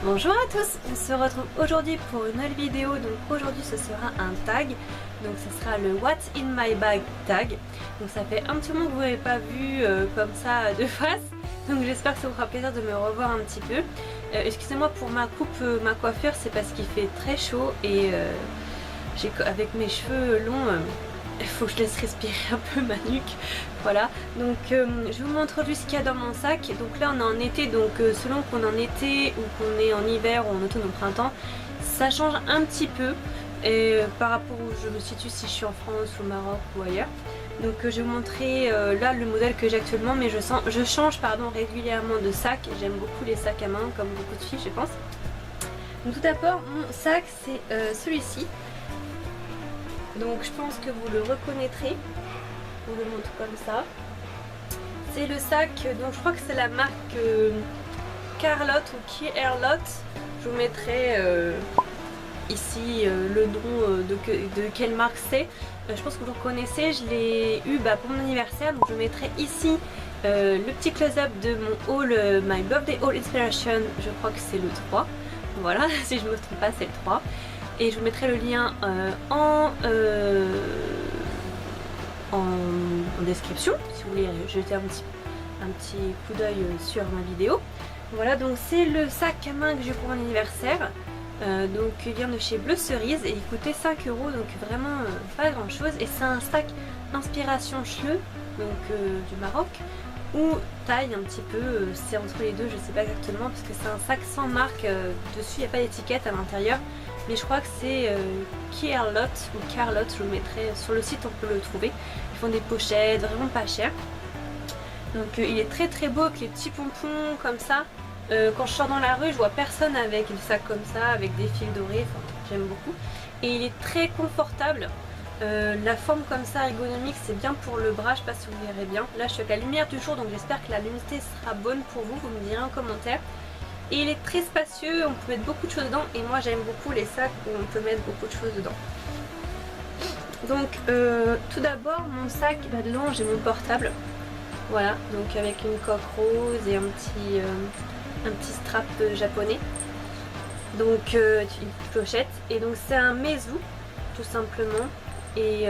Bonjour à tous, on se retrouve aujourd'hui pour une nouvelle vidéo. Donc aujourd'hui ce sera un tag, donc ce sera le What's in my bag tag. Donc ça fait un petit moment que vous n'avez pas vu comme ça de face, donc j'espère que ça vous fera plaisir de me revoir un petit peu. Excusez-moi pour ma coupe, ma coiffure, c'est parce qu'il fait très chaud et avec mes cheveux longs, il faut que je laisse respirer un peu ma nuque. Voilà, donc je vous montre juste ce qu'il y a dans mon sac. Donc là on est en été, donc selon qu'on est en été ou qu'on est en hiver ou en automne ou au printemps, ça change un petit peu par rapport où je me situe, si je suis en France, au Maroc ou ailleurs. Donc je vais vous montrer là le modèle que j'ai actuellement, mais je change régulièrement de sac. J'aime beaucoup les sacs à main, comme beaucoup de filles je pense. Donc tout d'abord mon sac c'est celui-ci. Donc je pense que vous le reconnaîtrez. Je vous le montre comme ça. C'est le sac, donc je crois que c'est la marque Carlotte ou Kierlotte. Je vous mettrai ici le nom de quelle marque c'est. Je pense que vous le connaissez, je l'ai eu pour mon anniversaire. Donc je mettrai ici le petit close-up de mon haul, My Birthday Haul Inspiration. Je crois que c'est le 3. Voilà, si je ne me trompe pas, c'est le 3. Et je vous mettrai le lien en description si vous voulez jeter un petit coup d'œil sur ma vidéo. Voilà, donc c'est le sac à main que j'ai pour mon anniversaire. Donc il vient de chez Bleu Cerise et il coûtait 5 €, donc vraiment pas grand chose. Et c'est un sac inspiration cheveux, donc du Maroc, ou taille un petit peu, c'est entre les deux, je sais pas exactement, parce que c'est un sac sans marque, dessus il n'y a pas d'étiquette à l'intérieur. Mais je crois que c'est Kierlotte ou Carlotte, je vous le mettrai sur le site, on peut le trouver. Ils font des pochettes vraiment pas chères. Donc il est très très beau avec les petits pompons comme ça. Quand je sors dans la rue, je vois personne avec des sacs comme ça, avec des fils dorés, enfin, j'aime beaucoup. Et il est très confortable. La forme comme ça ergonomique, c'est bien pour le bras, je sais pas si vous verrez bien. Là je suis avec la lumière du jour, donc j'espère que la luminosité sera bonne pour vous, vous me direz en commentaire. Et il est très spacieux, on peut mettre beaucoup de choses dedans et moi j'aime beaucoup les sacs où on peut mettre beaucoup de choses dedans. Donc tout d'abord mon sac, dedans j'ai mon portable. Voilà, donc avec une coque rose et un petit strap japonais. Donc une clochette. Et donc c'est un Meizu tout simplement. Et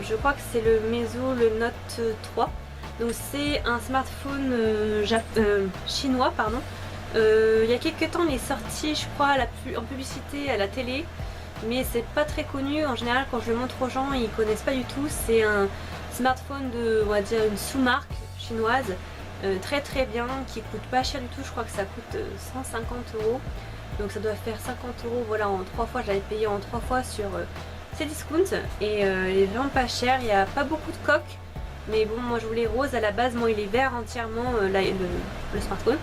je crois que c'est le Meizu, le Note 3. Donc c'est un smartphone chinois, pardon. Il y a quelques temps il est sorti je crois en publicité à la télé, mais c'est pas très connu. En général quand je le montre aux gens ils connaissent pas du tout. C'est un smartphone de, on va dire, une sous-marque chinoise, très très bien, qui coûte pas cher du tout. Je crois que ça coûte 150 €, donc ça doit faire 50 €. Voilà, en 3 fois, je l'avais payé en 3 fois sur Cdiscount et il est vraiment pas cher. Il n'y a pas beaucoup de coques, mais bon, moi je voulais rose à la base. Moi il est vert entièrement, le smartphone.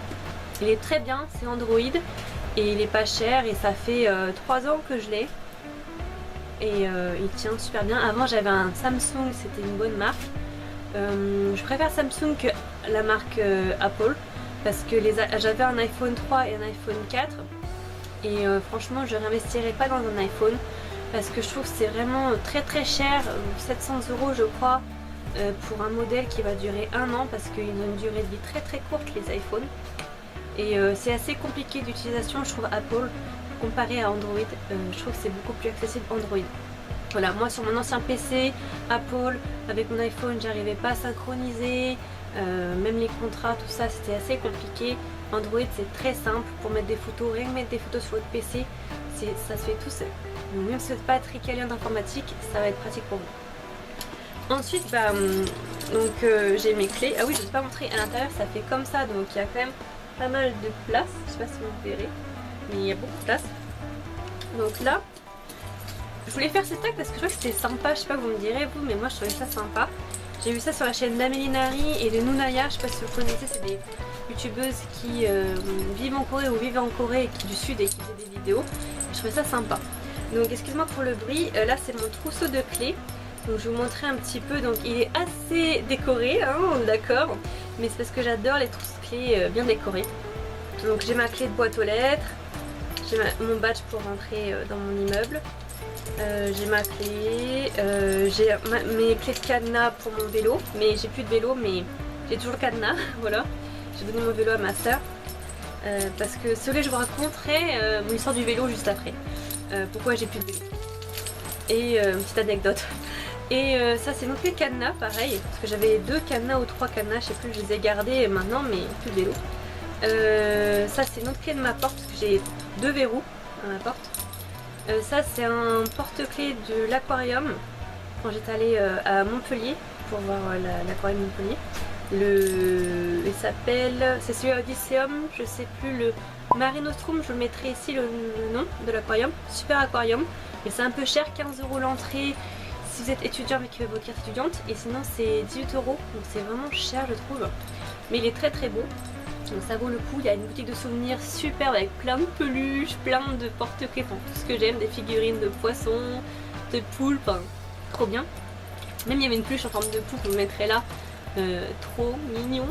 Il est très bien, c'est Android et il est pas cher et ça fait 3 ans que je l'ai et il tient super bien. Avant j'avais un Samsung, c'était une bonne marque. Je préfère Samsung que la marque Apple parce que j'avais un iPhone 3 et un iPhone 4 et franchement je réinvestirais pas dans un iPhone parce que je trouve que c'est vraiment très très cher, 700 € je crois, pour un modèle qui va durer 1 an parce qu'ils ont une durée de vie très très courte les iPhones. Et c'est assez compliqué d'utilisation, je trouve, Apple comparé à Android. Je trouve que c'est beaucoup plus accessible Android. Voilà, moi sur mon ancien PC, Apple, avec mon iPhone, j'arrivais pas à synchroniser, même les contrats, tout ça, c'était assez compliqué. Android, c'est très simple pour mettre des photos, rien que mettre des photos sur votre PC, ça se fait tout seul. Donc, même si vous n'êtes pas très calé en informatique, ça va être pratique pour vous. Ensuite, j'ai mes clés. Ah oui, je ne vous ai pas montré à l'intérieur, ça fait comme ça, donc il y a quand même pas mal de place, je sais pas si vous verrez, mais il y a beaucoup de place. Donc là, je voulais faire ce tag parce que je crois que c'était sympa, je sais pas, vous me direz vous, mais moi je trouvais ça sympa. J'ai vu ça sur la chaîne d'Amélie Nari et de Nounaya, je sais pas si vous connaissez, c'est des youtubeuses qui vivent en Corée ou vivent en Corée du Sud et qui font des vidéos. Je trouvais ça sympa. Donc excuse-moi pour le bruit, là c'est mon trousseau de clés. Donc je vais vous montrer un petit peu, donc il est assez décoré, hein, d'accord, mais c'est parce que j'adore les trousseaux de clés bien décorés. Donc j'ai ma clé de boîte aux lettres, j'ai mon badge pour rentrer dans mon immeuble, j'ai ma clé, j'ai mes clés de cadenas pour mon vélo, mais j'ai plus de vélo, mais j'ai toujours le cadenas, voilà. J'ai donné mon vélo à ma soeur. parce que ce que je vous raconterai mon histoire du vélo juste après. Pourquoi j'ai plus de vélo. Et une petite anecdote. Et ça c'est mon clé de cadenas, pareil, parce que j'avais 2 cadenas ou 3 cadenas, je sais plus, je les ai gardés maintenant, mais plus de vélo. Ça c'est une autre clé de ma porte, parce que j'ai 2 verrous à ma porte. Ça c'est un porte-clés de l'aquarium, quand j'étais allée à Montpellier, pour voir l'aquarium Montpellier. Il s'appelle, c'est celui à Odysseum, je sais plus, le Marinostrum, je vous mettrai ici le nom de l'aquarium, super aquarium. Mais c'est un peu cher, 15 € l'entrée si vous êtes étudiant avec votre carte étudiante, et sinon c'est 18 €, donc c'est vraiment cher je trouve. Mais il est très très beau, donc ça vaut le coup. Il y a une boutique de souvenirs superbe avec plein de peluches, plein de porte-clés, enfin tout ce que j'aime, des figurines de poissons, de poules, enfin trop bien. Même il y avait une peluche en forme de poule que je vous mettrai là, trop mignon.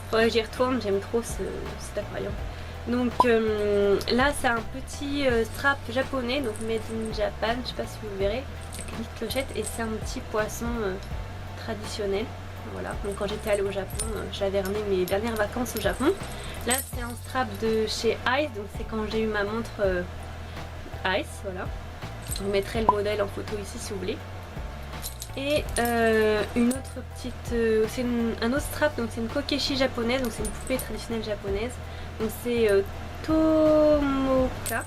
Faudrait que j'y retourne, j'aime trop cet aquarium. Donc là c'est un petit strap japonais, donc made in Japan, je sais pas si vous verrez, avec une petite clochette, et c'est un petit poisson traditionnel. Voilà, donc quand j'étais allée au Japon, j'avais ramené mes dernières vacances au Japon. Là c'est un strap de chez Ice, donc c'est quand j'ai eu ma montre Ice, voilà. Je vous mettrai le modèle en photo ici si vous voulez. Et une autre petite, c'est un autre strap, donc c'est une kokeshi japonaise, donc c'est une poupée traditionnelle japonaise. Donc c'est Tomoka,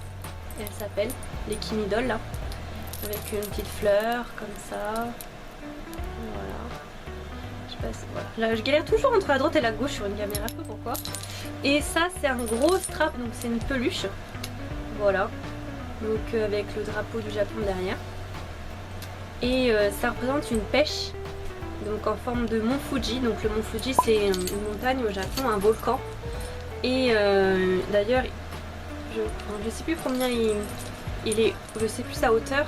elle s'appelle, les Kimidol là, avec une petite fleur comme ça. Voilà. Je sais pas si, voilà. Là, je galère toujours entre la droite et la gauche sur une caméra, je sais pas pourquoi. Et ça c'est un gros strap, donc c'est une peluche. Voilà. Donc avec le drapeau du Japon derrière. Et ça représente une pêche, donc en forme de mont Fuji. Donc le mont Fuji c'est une montagne au Japon, un volcan. Et d'ailleurs je sais plus combien il est, je sais plus sa hauteur,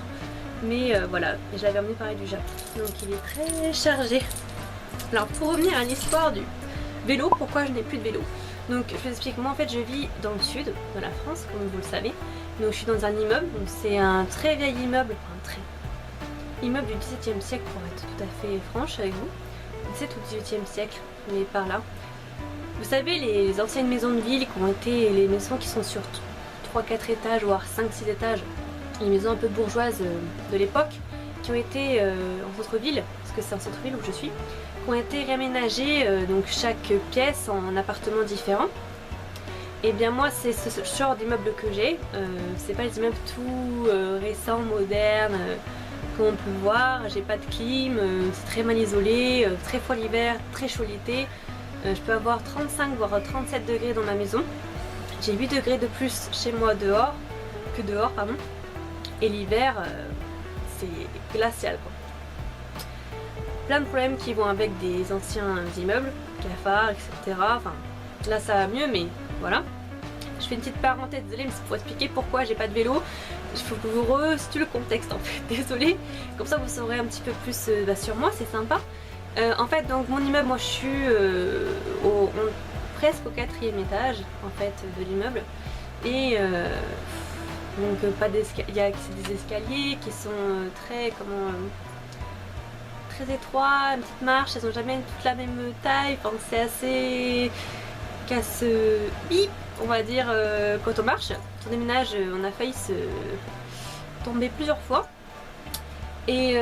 mais voilà, je l'avais emmené pareil du Japon, donc il est très chargé. Alors pour revenir à l'histoire du vélo, pourquoi je n'ai plus de vélo. Donc je vous explique, moi en fait je vis dans le sud de la France comme vous le savez, donc je suis dans un immeuble, donc c'est un très vieil immeuble, enfin immeuble du XVIIe siècle pour être tout à fait franche avec vous, 17 ou 18e siècle, mais par là. Vous savez, les anciennes maisons de ville qui ont été les maisons qui sont sur 3-4 étages, voire 5-6 étages, les maisons un peu bourgeoises de l'époque, qui ont été en centre-ville, parce que c'est en centre-ville où je suis, qui ont été réaménagées, donc chaque pièce en appartements différents. Et bien moi c'est ce genre d'immeuble que j'ai, c'est pas les immeubles tout récents, modernes, comme on peut voir, j'ai pas de clim, c'est très mal isolé, très froid l'hiver, très chaud l'été. Je peux avoir 35 voire 37 degrés dans ma maison. J'ai 8 degrés de plus chez moi dehors, pardon. Et l'hiver, c'est glacial quoi. Plein de problèmes qui vont avec des anciens immeubles, cafards, etc. Enfin, là ça va mieux, mais voilà. Je fais une petite parenthèse, désolée, mais c'est pour expliquer pourquoi j'ai pas de vélo. Il faut que vous resituez le contexte en fait, désolée. Comme ça vous saurez un petit peu plus sur moi, c'est sympa. En fait, donc mon immeuble, moi je suis presque au 4e étage en fait de l'immeuble. Et donc pas d'escalier, il y a des escaliers qui sont très très étroits, une petite marche, elles ont jamais toute la même taille, enfin c'est assez casse-bip on va dire quand on marche. Quand on déménage, on a failli se tomber plusieurs fois. Et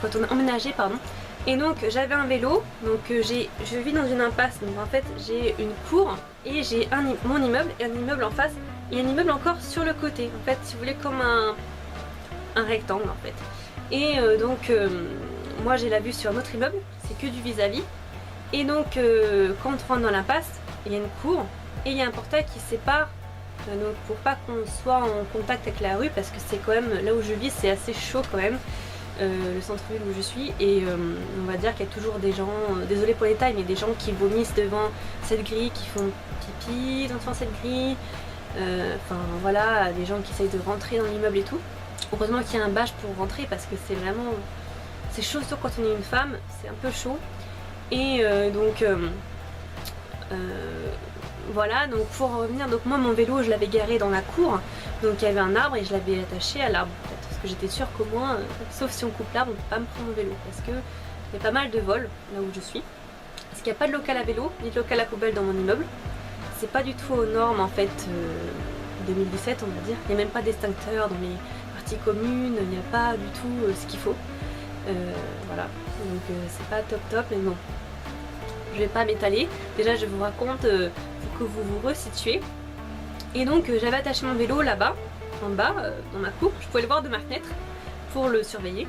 quand on a emménagé, pardon. Et donc j'avais un vélo, donc je vis dans une impasse, donc en fait j'ai une cour et j'ai mon immeuble et un immeuble en face et un immeuble encore sur le côté, en fait si vous voulez comme un rectangle en fait. Et donc moi j'ai la vue sur un autre immeuble, c'est que du vis-à-vis. Et donc quand on rentre dans l'impasse, il y a une cour et il y a un portail qui sépare, donc pour pas qu'on soit en contact avec la rue, parce que c'est quand même, là où je vis c'est assez chaud quand même. Le centre-ville où je suis, et on va dire qu'il y a toujours des gens, désolé pour les tailles, mais des gens qui vomissent devant cette grille, qui font pipi devant cette grille, enfin voilà, des gens qui essayent de rentrer dans l'immeuble et tout. Heureusement qu'il y a un badge pour rentrer parce que c'est vraiment, c'est chaud, surtout quand on est une femme, c'est un peu chaud. Et donc voilà, donc pour revenir, donc moi mon vélo je l'avais garé dans la cour, donc il y avait un arbre et je l'avais attaché à l'arbre. Parce que j'étais sûre qu'au moins, sauf si on coupe l'arbre, on ne peut pas me prendre mon vélo. Parce que il y a pas mal de vols là où je suis. Parce qu'il n'y a pas de local à vélo, ni de local à poubelle dans mon immeuble. c'est pas du tout aux normes en fait 2017 on va dire. Il n'y a même pas d'extincteur dans les parties communes, il n'y a pas du tout ce qu'il faut. Voilà, donc c'est pas top mais bon. Je vais pas m'étaler. Déjà je vous raconte pour que vous vous resituez. Et donc j'avais attaché mon vélo là-bas, en bas, dans ma cour. Je pouvais le voir de ma fenêtre pour le surveiller.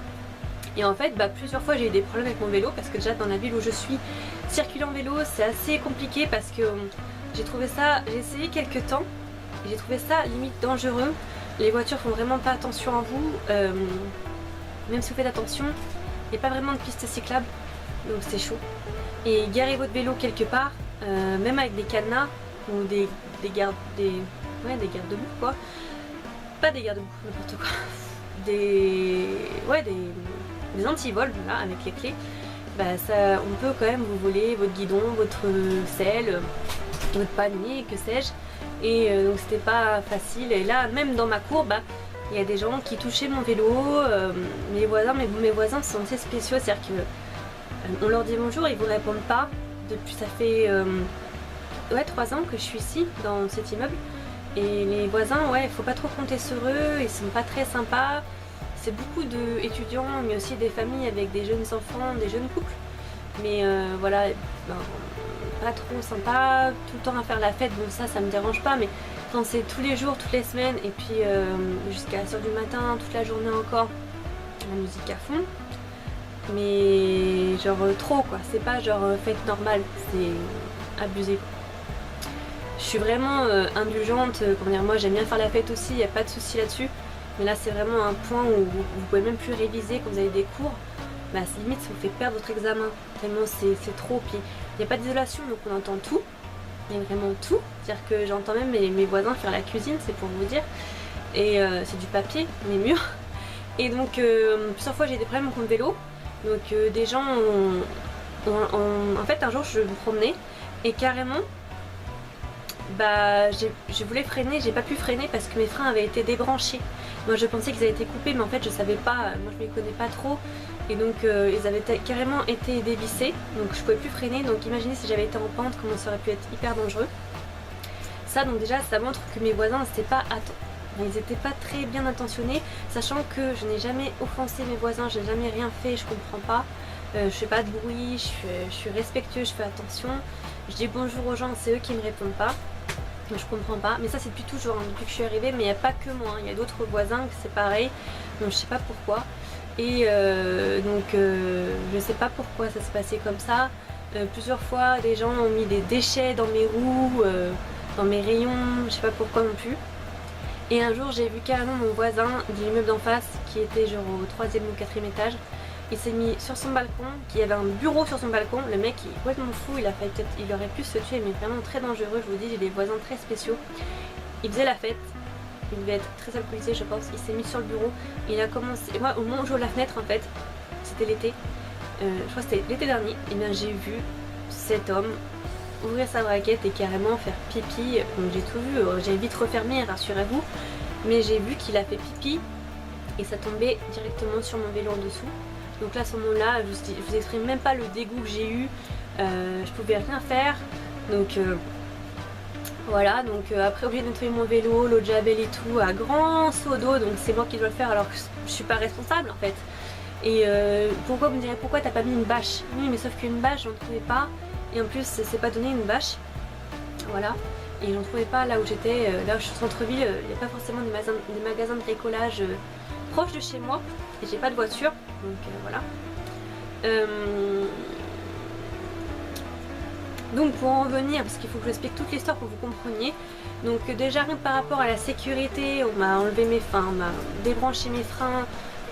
Et en fait, plusieurs fois j'ai eu des problèmes avec mon vélo parce que déjà dans la ville où je suis, circuler en vélo c'est assez compliqué parce que j'ai essayé quelques temps et j'ai trouvé ça limite dangereux. Les voitures font vraiment pas attention à vous, même si vous faites attention, il n'y a pas vraiment de piste cyclable, donc c'est chaud. Et garer votre vélo quelque part, même avec des cadenas ou des garde-boue quoi, pas des garde-boue, n'importe quoi, des anti-vols voilà, avec les clés, on peut quand même vous voler votre guidon, votre selle, votre panier, que sais-je. Et donc c'était pas facile. Et là, même dans ma cour, il y a des gens qui touchaient mon vélo, mes voisins sont assez spéciaux, c'est-à-dire que on leur dit bonjour, ils vous répondent pas. Depuis ça fait 3 ans que je suis ici dans cet immeuble. Et les voisins, il faut pas trop compter sur eux, ils sont pas très sympas. C'est beaucoup d'étudiants, mais aussi des familles avec des jeunes enfants, des jeunes couples. Mais voilà, pas trop sympa, tout le temps à faire la fête, bon ça me dérange pas, mais quand c'est tous les jours, toutes les semaines, et puis jusqu'à 1h du matin, toute la journée encore, la musique à fond. Mais genre trop quoi, c'est pas genre fête normale, c'est abusé. Je suis vraiment indulgente, moi j'aime bien faire la fête aussi, il n'y a pas de souci là-dessus. Mais là c'est vraiment un point où vous pouvez même plus réviser quand vous avez des cours. Limite ça vous fait perdre votre examen, tellement c'est trop. Puis il n'y a pas d'isolation donc on entend tout, il y a vraiment tout. C'est-à-dire que j'entends même mes voisins faire la cuisine, c'est pour vous dire. Et c'est du papier, mes murs. Et donc plusieurs fois j'ai eu des problèmes avec mon vélo. Donc des gens en fait un jour je me promenais et carrément je voulais freiner, j'ai pas pu freiner parce que mes freins avaient été débranchés. Moi je pensais qu'ils avaient été coupés mais en fait je savais pas, moi je les connais pas trop. Et donc ils avaient carrément été dévissés, donc je pouvais plus freiner. Donc imaginez si j'avais été en pente, comment ça aurait pu être hyper dangereux. Ça donc déjà ça montre que mes voisins ils étaient pas très bien intentionnés, sachant que je n'ai jamais offensé mes voisins, je n'ai jamais rien fait, je comprends pas. Je fais pas de bruit, je suis respectueux, je fais attention. Je dis bonjour aux gens, c'est eux qui me répondent pas. Je comprends pas, mais ça c'est depuis toujours, depuis que je suis arrivée, mais il n'y a pas que moi, il y a d'autres voisins que c'est pareil, donc je sais pas pourquoi. Et je sais pas pourquoi ça s'est passé comme ça. Plusieurs fois des gens ont mis des déchets dans mes roues, dans mes rayons, je sais pas pourquoi non plus. Et un jour j'ai vu carrément mon voisin de l'immeuble d'en face qui était genre au 3e ou 4e étage. Il s'est mis sur son balcon, qui avait un bureau sur son balcon. Le mec il est complètement fou, il aurait pu se tuer, mais vraiment très dangereux. Je vous dis, j'ai des voisins très spéciaux. Il faisait la fête, il devait être très alcoolisé je pense. Il s'est mis sur le bureau, il a commencé. Et moi au moment où j'ouvre la fenêtre en fait, c'était l'été, je crois que c'était l'été dernier, et bien j'ai vu cet homme ouvrir sa braguette et carrément faire pipi. Donc j'ai tout vu, j'ai vite refermé, rassurez-vous, mais j'ai vu qu'il a fait pipi et ça tombait directement sur mon vélo en dessous. Donc là à ce moment-là, je vous exprime même pas le dégoût que j'ai eu, je pouvais rien faire. Donc voilà, donc après obligé de nettoyer mon vélo, l'eau de javel et tout à grand seau d'eau, donc c'est moi qui dois le faire alors que je suis pas responsable en fait. Et pourquoi vous me direz pourquoi t'as pas mis une bâche? Oui mais sauf qu'une bâche j'en trouvais pas, et en plus c'est pas donné une bâche, voilà. Et j'en trouvais pas là où j'étais, là où je suis au centre-ville, il n'y a pas forcément des magasins de bricolage proches de chez moi, et j'ai pas de voiture, donc voilà. Donc pour en revenir, parce qu'il faut que je explique toute l'histoire pour que vous compreniez. Donc déjà rien par rapport à la sécurité, on m'a enlevé mes freins, on m'a débranché mes freins,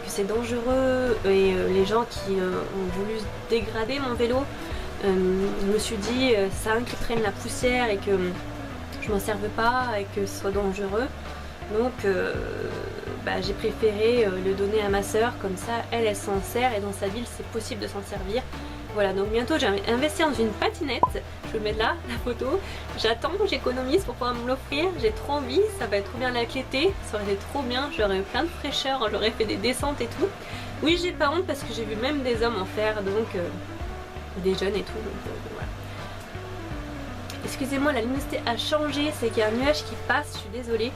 que c'est dangereux, et les gens qui ont voulu dégrader mon vélo, je me suis dit ça a un qui prenne la poussière et que je m'en serve pas et que ce soit dangereux. Donc j'ai préféré le donner à ma soeur, comme ça elle s'en sert, et dans sa ville c'est possible de s'en servir. Voilà, donc bientôt j'ai investi dans une patinette, je vais mettre là la photo, j'attends, j'économise pour pouvoir me l'offrir, j'ai trop envie, ça va être trop bien avec l'été, ça aurait été trop bien, j'aurais eu plein de fraîcheur, j'aurais fait des descentes et tout. Oui j'ai pas honte parce que j'ai vu même des hommes en faire, donc des jeunes et tout, donc voilà. Excusez-moi, la luminosité a changé, c'est qu'il y a un nuage qui passe, je suis désolée.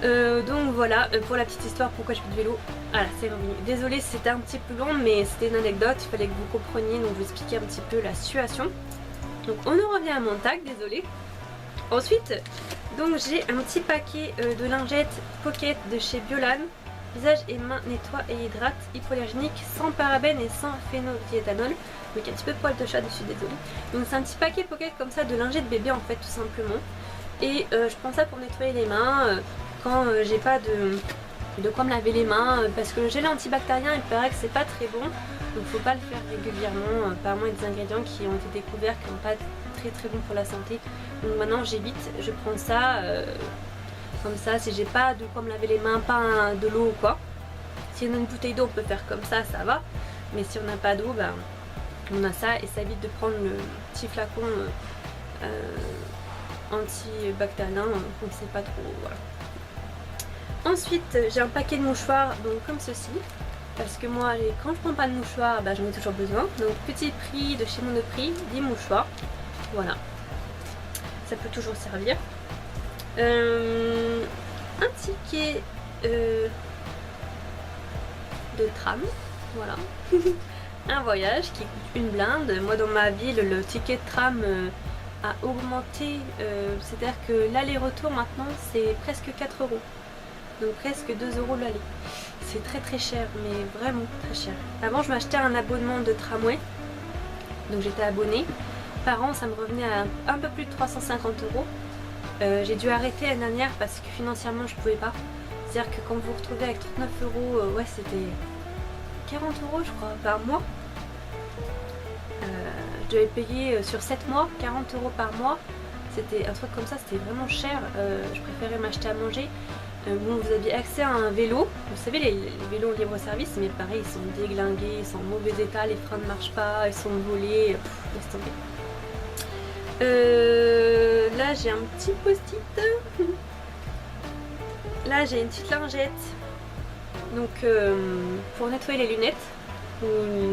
Donc voilà, pour la petite histoire, pourquoi je fais du vélo. Voilà, c'est revenu. Désolée, c'était un petit peu long, mais c'était une anecdote, il fallait que vous compreniez, donc je vous expliquer un petit peu la situation. Donc on en revient à mon tag, désolée. Ensuite, donc j'ai un petit paquet de lingettes Pocket de chez Biolan. Visage et mains nettoie et hydrate, hypoallergénique, sans parabènes et sans phénoldiéthanol. Donc un petit peu de poil de chat dessus, désolé. Donc c'est un petit paquet Pocket comme ça de lingettes bébé en fait, tout simplement. Et je prends ça pour nettoyer les mains quand j'ai pas de quoi me laver les mains. Parce que le gel antibactérien, il paraît que c'est pas très bon. Donc faut pas le faire régulièrement. Apparemment il y a des ingrédients qui ont été découverts qui n'ont pas très bon pour la santé. Donc maintenant j'évite, je prends ça comme ça si j'ai pas de quoi me laver les mains, pas de l'eau ou quoi. Si on a une bouteille d'eau on peut faire comme ça va. Mais si on n'a pas d'eau, ben, on a ça et ça évite de prendre le petit flacon antibactérien, on ne sait pas trop. Voilà. Ensuite j'ai un paquet de mouchoirs donc comme ceci. Parce que moi, quand je prends pas de mouchoirs, bah, j'en ai toujours besoin. Donc petit prix de chez Monoprix, 10 mouchoirs. Voilà. Ça peut toujours servir. Un ticket de tram. Voilà. Un voyage qui coûte une blinde. Moi, dans ma ville, le ticket de tram a augmenté. C'est-à-dire que l'aller-retour maintenant, c'est presque 4 €. Donc presque 2 € l'aller. C'est très cher, mais vraiment très cher. Avant je m'achetais un abonnement de tramway, donc j'étais abonnée. Par an ça me revenait à un peu plus de 350 €. J'ai dû arrêter l'année dernière parce que financièrement je pouvais pas. C'est-à-dire que quand vous vous retrouvez avec 39 €, ouais c'était 40 € je crois par mois. Je devais payer sur 7 mois, 40 € par mois. C'était un truc comme ça, c'était vraiment cher. Je préférais m'acheter à manger. Bon, vous aviez accès à un vélo, vous savez les vélos libre-service, mais pareil ils sont déglingués, ils sont en mauvais état, les freins ne marchent pas, ils sont volés, laisse tomber. Là j'ai un petit post-it, là j'ai une petite lingette, donc pour nettoyer les lunettes, ou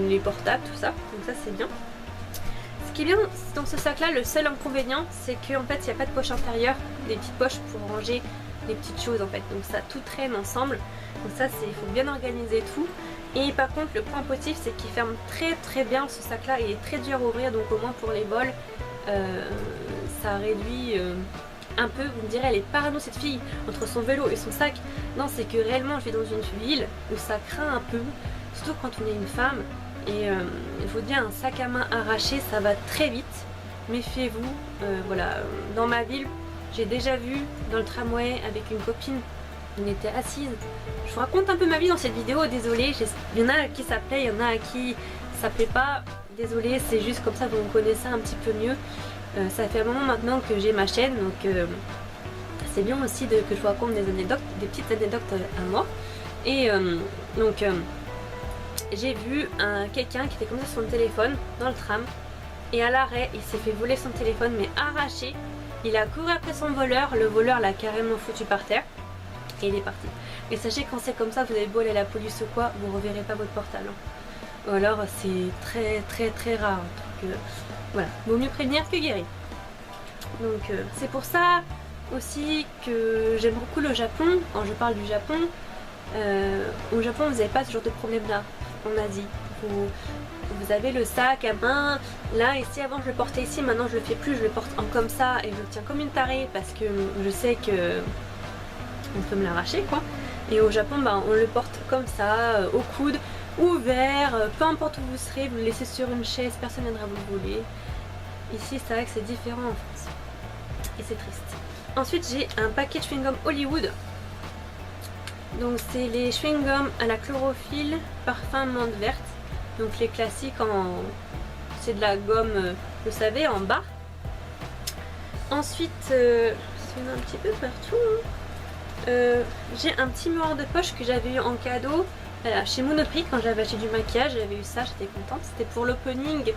les portables, tout ça, donc ça c'est bien. Ce qui est bien dans ce sac là, le seul inconvénient c'est qu'en fait il n'y a pas de poche intérieure, des petites poches pour ranger les petites choses en fait, donc ça tout traîne ensemble, donc ça c'est, il faut bien organiser tout. Et par contre le point positif c'est qu'il ferme très bien ce sac là, il est très dur à ouvrir, donc au moins pour les vols ça réduit un peu. Vous me direz elle est parano cette fille entre son vélo et son sac. Non, c'est que réellement je vais dans une ville où ça craint un peu, surtout quand on est une femme, et il faut dire un sac à main arraché ça va très vite, méfiez-vous. Voilà, dans ma ville j'ai déjà vu dans le tramway avec une copine, on était assise. Je vous raconte un peu ma vie dans cette vidéo, désolée. Il y en a à qui ça plaît, il y en a à qui ça plaît pas. Désolée, c'est juste comme ça vous me connaissez un petit peu mieux. Ça fait un moment maintenant que j'ai ma chaîne, donc c'est bien aussi que je vous raconte des anecdotes, des petites anecdotes à moi. Et donc j'ai vu quelqu'un qui était comme ça sur le téléphone dans le tram, et à l'arrêt il s'est fait voler son téléphone mais arraché. Il a couru après son voleur, le voleur l'a carrément foutu par terre et il est parti. Et sachez, quand c'est comme ça, vous avez beau aller à la police ou quoi, vous ne reverrez pas votre portable. Ou alors c'est très rare. Donc voilà, vaut mieux prévenir que guérir. Donc c'est pour ça aussi que j'aime beaucoup le Japon. Quand je parle du Japon, au Japon vous n'avez pas ce genre de problème là en Asie. Vous avez le sac à main, là ici avant je le portais ici, maintenant je le fais plus, je le porte en comme ça et je le tiens comme une tarée parce que je sais que on peut me l'arracher quoi. Et au Japon bah, on le porte comme ça, au coude, ouvert, peu importe où vous serez, vous le laissez sur une chaise, personne ne viendra vous le voler. Ici c'est vrai que c'est différent en France et c'est triste. Ensuite j'ai un paquet de chewing-gum Hollywood. Donc c'est les chewing-gums à la chlorophylle, parfum menthe verte. Donc les classiques c'est de la gomme, vous savez, en bas. Ensuite, c'est un petit peu partout. J'ai un petit miroir de poche que j'avais eu en cadeau chez Monoprix quand j'avais acheté du maquillage. J'avais eu ça, j'étais contente. C'était pour l'opening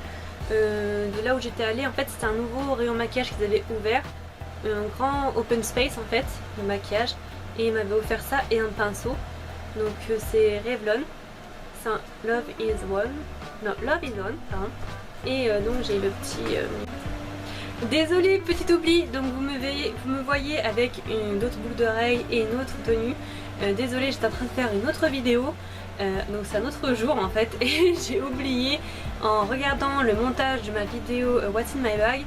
de là où j'étais allée. En fait, c'était un nouveau rayon maquillage qu'ils avaient ouvert, un grand open space en fait de maquillage, et ils m'avaient offert ça et un pinceau. Donc c'est Revlon. Love is One, non Love is One, pardon. Et donc j'ai le petit Désolée, petit oubli, donc vous me voyez avec d'autres boucles d'oreilles et une autre tenue. Désolée, j'étais en train de faire une autre vidéo, donc c'est un autre jour en fait, et j'ai oublié en regardant le montage de ma vidéo What's in my bag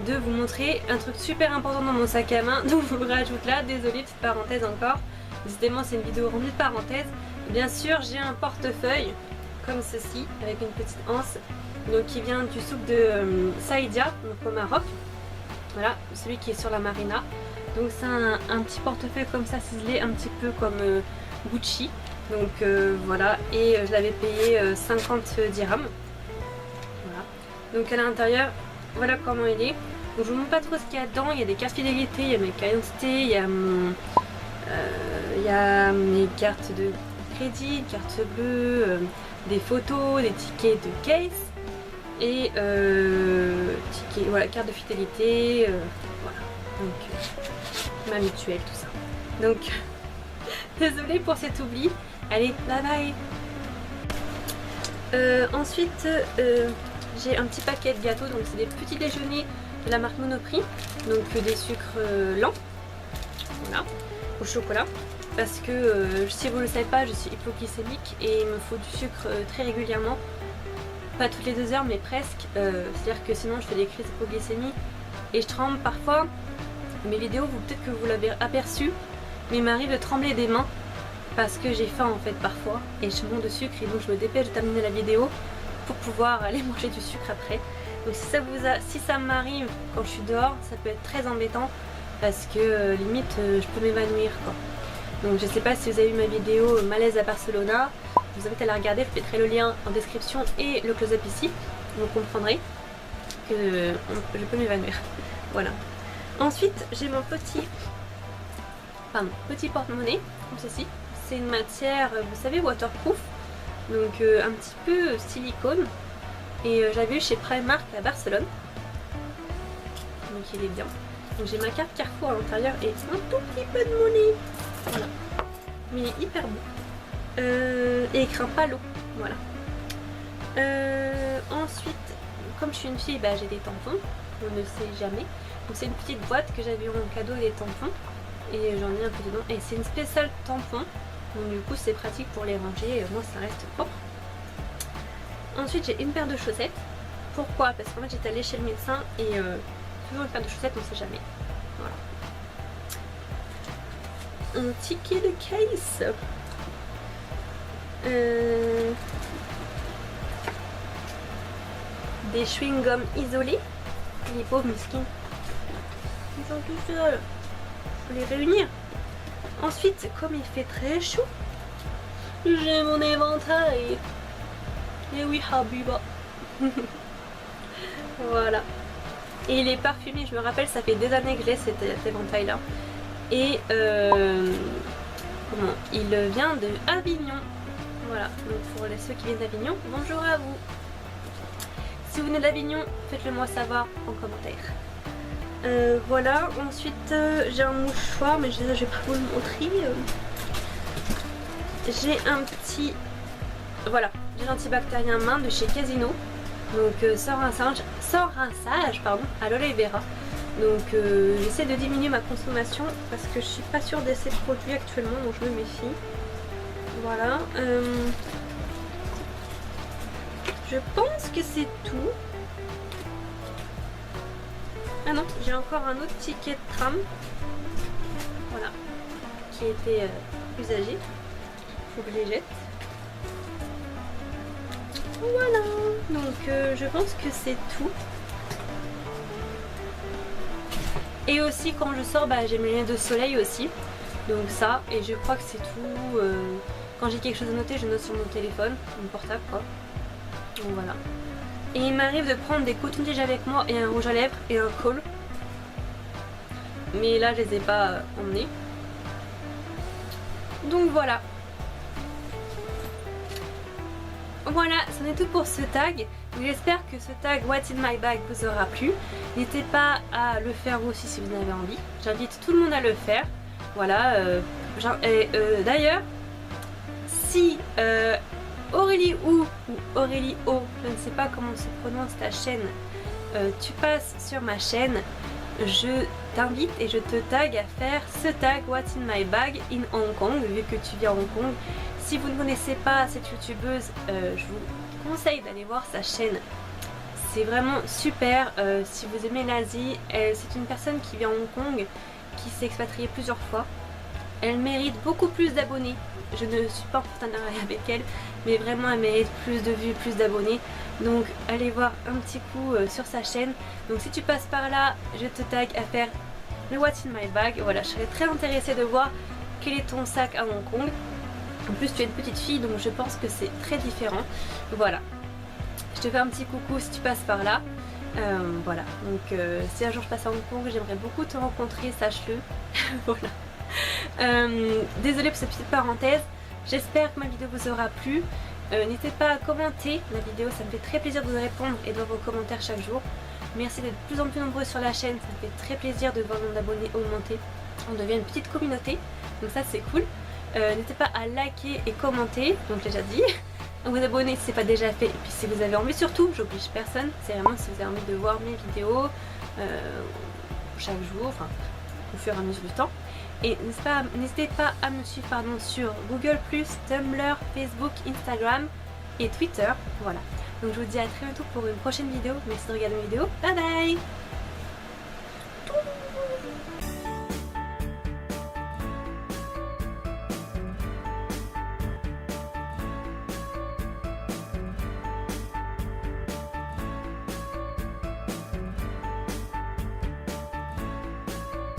de vous montrer un truc super important dans mon sac à main, donc je vous le rajoute là. Désolée, petite parenthèse encore, décidément c'est une vidéo remplie de parenthèses. Bien sûr, j'ai un portefeuille comme ceci avec une petite anse, donc qui vient du souk de Saïdia, donc au Maroc. Voilà, celui qui est sur la marina. Donc c'est un petit portefeuille comme ça ciselé, un petit peu comme Gucci. Donc voilà, et je l'avais payé 50 dirhams. Voilà. Donc à l'intérieur, voilà comment il est. Donc je vous montre pas trop ce qu'il y a dedans. Il y a des cartes fidélité, il y a mes cartes d'identité, il y a il y a mes cartes de crédit, une carte bleue, des photos, des tickets de case et tickets, voilà, carte de fidélité, voilà. Donc ma mutuelle, tout ça. Donc désolée pour cet oubli. Allez, bye bye. Ensuite j'ai un petit paquet de gâteaux, donc c'est des petits déjeuners de la marque Monoprix, donc des sucres lents, voilà, au chocolat, parce que si vous ne le savez pas, je suis hypoglycémique et il me faut du sucre très régulièrement, pas toutes les 2 heures mais presque, c'est-à-dire que sinon je fais des crises d'hypoglycémie et je tremble parfois. Mes vidéos, peut-être que vous l'avez aperçu, mais il m'arrive de trembler des mains parce que j'ai faim en fait parfois et je manque de sucre, et donc je me dépêche de terminer la vidéo pour pouvoir aller manger du sucre après. Donc si ça m'arrive quand je suis dehors, ça peut être très embêtant parce que limite je peux m'évanouir quoi. Donc je sais pas si vous avez vu ma vidéo malaise à Barcelona, je vous invite à la regarder, je mettrai le lien en description et le close-up ici, vous comprendrez que je peux m'évanouir. Voilà. Ensuite j'ai mon petit porte-monnaie comme ceci. C'est une matière, vous savez, waterproof, donc un petit peu silicone, et j'avais eu chez Primark à Barcelone, donc il est bien. Donc j'ai ma carte Carrefour à l'intérieur et un tout petit peu de monnaie, voilà, mais il est hyper beau et il craint pas l'eau, voilà. Ensuite, comme je suis une fille, j'ai des tampons, on ne sait jamais, donc c'est une petite boîte que j'avais eu en cadeau, des tampons, et j'en ai un peu dedans, et c'est une spéciale tampon. Donc du coup c'est pratique pour les ranger, moi ça reste propre. Ensuite j'ai une paire de chaussettes. Pourquoi? Parce qu'en fait j'étais allée chez le médecin et toujours une paire de chaussettes, on sait jamais. Voilà. Un ticket de case. Des chewing-gums isolés. Les pauvres miskins, ils sont tout seuls. Faut les réunir. Ensuite, comme il fait très chaud, j'ai mon éventail. Et oui, Habiba. Voilà. Et il est parfumé, je me rappelle, ça fait des années que j'ai cet éventail là. Et il vient de Avignon. Voilà, donc pour ceux qui viennent d'Avignon, bonjour à vous. Si vous venez d'Avignon, faites-le moi savoir en commentaire. Voilà, ensuite j'ai un mouchoir, mais je vais pas vous le montrer. J'ai un petit, voilà, j'ai l'antibactérien main de chez Casino, donc sort un sage à l'aloe vera. Donc j'essaie de diminuer ma consommation parce que je suis pas sûre de ces produits actuellement, donc je me méfie. Voilà, je pense que c'est tout. Ah non, j'ai encore un autre ticket de tram, voilà, qui était usagé, faut que je les jette. Voilà, donc je pense que c'est tout. Et aussi quand je sors, j'ai mes lunettes de soleil aussi, donc ça, et je crois que c'est tout. Quand j'ai quelque chose à noter, je note sur mon téléphone, mon portable quoi. Donc voilà. Et il m'arrive de prendre des cotons-tiges avec moi et un rouge à lèvres et un col. Mais là je les ai pas emmenés. Donc voilà. Voilà, c'en est tout pour ce tag. J'espère que ce tag What's in my bag vous aura plu. N'hésitez pas à le faire aussi si vous en avez envie. J'invite tout le monde à le faire. Voilà. D'ailleurs, si Aurélie ou Aurélie O, je ne sais pas comment se prononce ta chaîne, tu passes sur ma chaîne, je t'invite et je te tag à faire ce tag What's in my bag in Hong Kong, vu que tu vis à Hong Kong. Si vous ne connaissez pas cette youtubeuse, je vous conseille d'aller voir sa chaîne. C'est vraiment super. Si vous aimez l'Asie, c'est une personne qui vit à Hong Kong, qui s'est expatriée plusieurs fois. Elle mérite beaucoup plus d'abonnés. Je ne suis pas en partenariat avec elle, mais vraiment elle mérite plus de vues, plus d'abonnés. Donc allez voir un petit coup sur sa chaîne. Donc si tu passes par là, je te tag à faire le What's in my bag. Voilà, je serais très intéressée de voir quel est ton sac à Hong Kong. En plus tu es une petite fille, donc je pense que c'est très différent. Voilà. Je te fais un petit coucou si tu passes par là. Voilà, donc si un jour je passe à Hong Kong, j'aimerais beaucoup te rencontrer, sache-le. Voilà. Désolée pour cette petite parenthèse. J'espère que ma vidéo vous aura plu. N'hésitez pas à commenter la vidéo, ça me fait très plaisir de vous répondre et de voir vos commentaires chaque jour. Merci d'être de plus en plus nombreux sur la chaîne, ça me fait très plaisir de voir mon abonné augmenter. On devient une petite communauté, donc ça c'est cool. N'hésitez pas à liker et commenter, donc j'ai déjà dit. Vous abonner si ce n'est pas déjà fait, et puis si vous avez envie surtout, j'oblige personne, c'est vraiment si vous avez envie de voir mes vidéos chaque jour, enfin au fur et à mesure du temps. Et n'hésitez pas à me suivre sur Google+, Tumblr, Facebook, Instagram et Twitter. Voilà. Donc je vous dis à très bientôt pour une prochaine vidéo. Merci de regarder mes vidéos. Bye bye!